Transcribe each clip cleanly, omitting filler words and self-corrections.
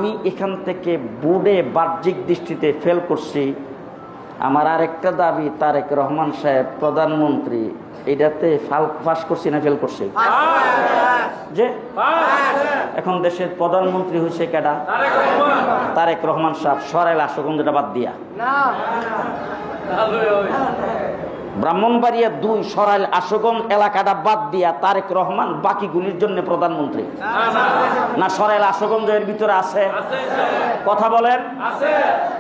আমি এখান থেকে বোর্ডে বাহ্যিক দৃষ্টিতে ফেল করছি। আমার আরেকটা দাবি, তারেক রহমান সাহেব প্রধানমন্ত্রী, এটাতে পাস করছি না ফেল করছি? যে এখন দেশের প্রধানমন্ত্রী হয়েছে কেডা? তারেক রহমান সাহেব। সরাইল আশুগঞ্জটা বাদ দিয়া, ব্রাহ্মণবাড়িয়া 2 সরাইল আশুগঞ্জ এলাকাটা বাদ দিয়া তারেক রহমান বাকিগুলির জন্য প্রধানমন্ত্রী না? সরাইল আশুগঞ্জ এর ভিতরে আছে? কথা বলেন।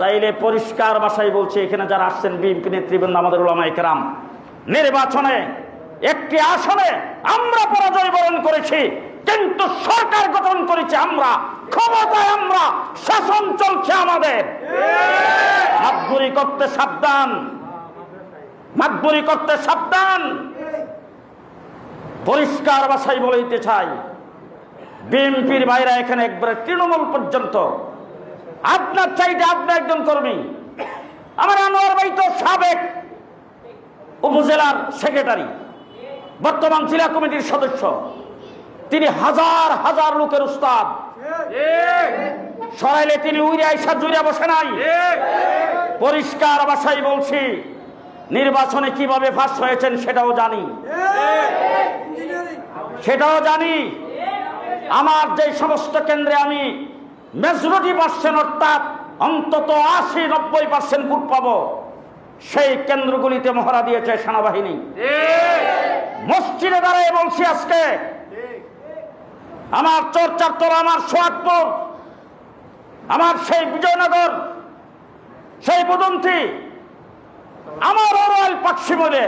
তাইলে পরিষ্কার ভাষায় বলছে, এখানে যারা আসছেন বিএনপি নেতৃবৃন্দ, আমাদের উলামায়ে কেরাম, নির্বাচনে একটি আসনে আমরা পরাজয় বরণ করেছি, কিন্তু সরকার গঠন করেছে আমরা, ক্ষমতায় আমরা, শাসন চলছে আমাদের। মাতবুরি করতে সাবধান, মাতবুরি করতে সাবধান। পরিষ্কার ভাষায় বলতে চাই, বিএনপির বাইরে এখানে একবারে তৃণমূল পর্যন্ত আপনার চাইতে আপনি একজন কর্মী। আমার আনোয়ার ভাই তো সাবেক উপজেলার সেক্রেটারি, বর্তমান জেলা কমিটির সদস্য। তিনি হাজার হাজার লোকের উস্তাদ। সরাইলে তিনি উইরে আইসা জুড়ে বসে নাই। পরিষ্কার ভাষায় বলছি, নির্বাচনে কিভাবে ফাঁস হয়েছেন সেটাও জানি, সেটাও জানি। আমার যে সমস্ত কেন্দ্রে আমি মেজরিটি পার্সেন্ট, অর্থাৎ অন্তত 80-90% ভোট পাবো, সেই কেন্দ্রগুলিতে মহড়া দিয়েছে সেনাবাহিনী। মসজিদে দাঁড়িয়ে বলছি, আজকে আমার চরচারতলা, আমার সোহাগপুর, আমার সেই বিজয়নগর, সেই বুদন্তি, আমার রয়্যাল পাকশি বলে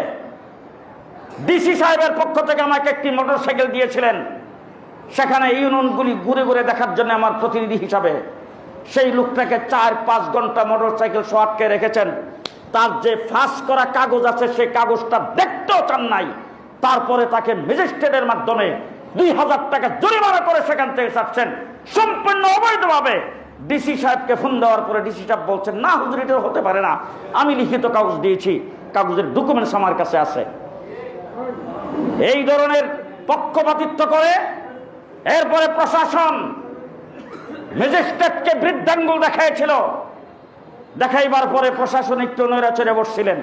ডিসি সাহেবের পক্ষ থেকে আমাকে একটি মোটরসাইকেল দিয়েছিলেন। সেখানে ইউনিয়নগুলি ঘুরে ঘুরে দেখার জন্য আমার প্রতিনিধি হিসাবে সেই লোকটাকে 4-5 ঘন্টা মোটরসাইকেল সহ আটকে রেখেছেন। তার যে ফাঁস করা কাগজ আছে, সেই কাগজটা দেখতেও চান নাই। তারপরে তাকে ম্যাজিস্ট্রেটের মাধ্যমে 2000 টাকা জরিমানা করে সেখান থেকে ছাড়ছেন, সম্পূর্ণ অবৈধভাবে। ডিসি সাহেবকে ফোন দেওয়ার পরে ডিসি সাহেব বলছেন, না হুজুর, এটা হতে পারে না, আমি লিখিত কাগজ দিয়েছি, কাগজের ডকুমেন্টস আমার কাছে আছে। এই ধরনের পক্ষপাতিত্ব করে এরপরে প্রশাসন ম্যাজিস্ট্রেটকে বৃদ্ধাঙ্গুল দেখাইছিল। দেখাইবার পরে প্রশাসন একটু নৈরাচরে বসছিলেন।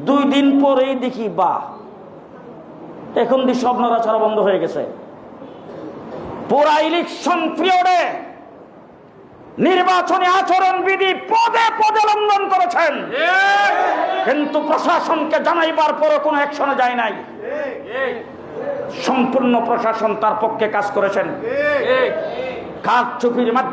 2 দিন পরেই দেখি, বাহ, এখন দি সব নড়াচড়া বন্ধ হয়ে গেছে। পুরা ইলেকশন পিরিয়ডে নির্বাচনী আচরণবিধি পদে পদে লঙ্ঘন করেছেন, কিন্তু প্রশাসনকে জানাইবার পরও কোনো অ্যাকশনে যায় নাই। সম্পূর্ণ প্রশাসন তার পক্ষে কাজ করেছেন। কারচুপির মাধ্যমে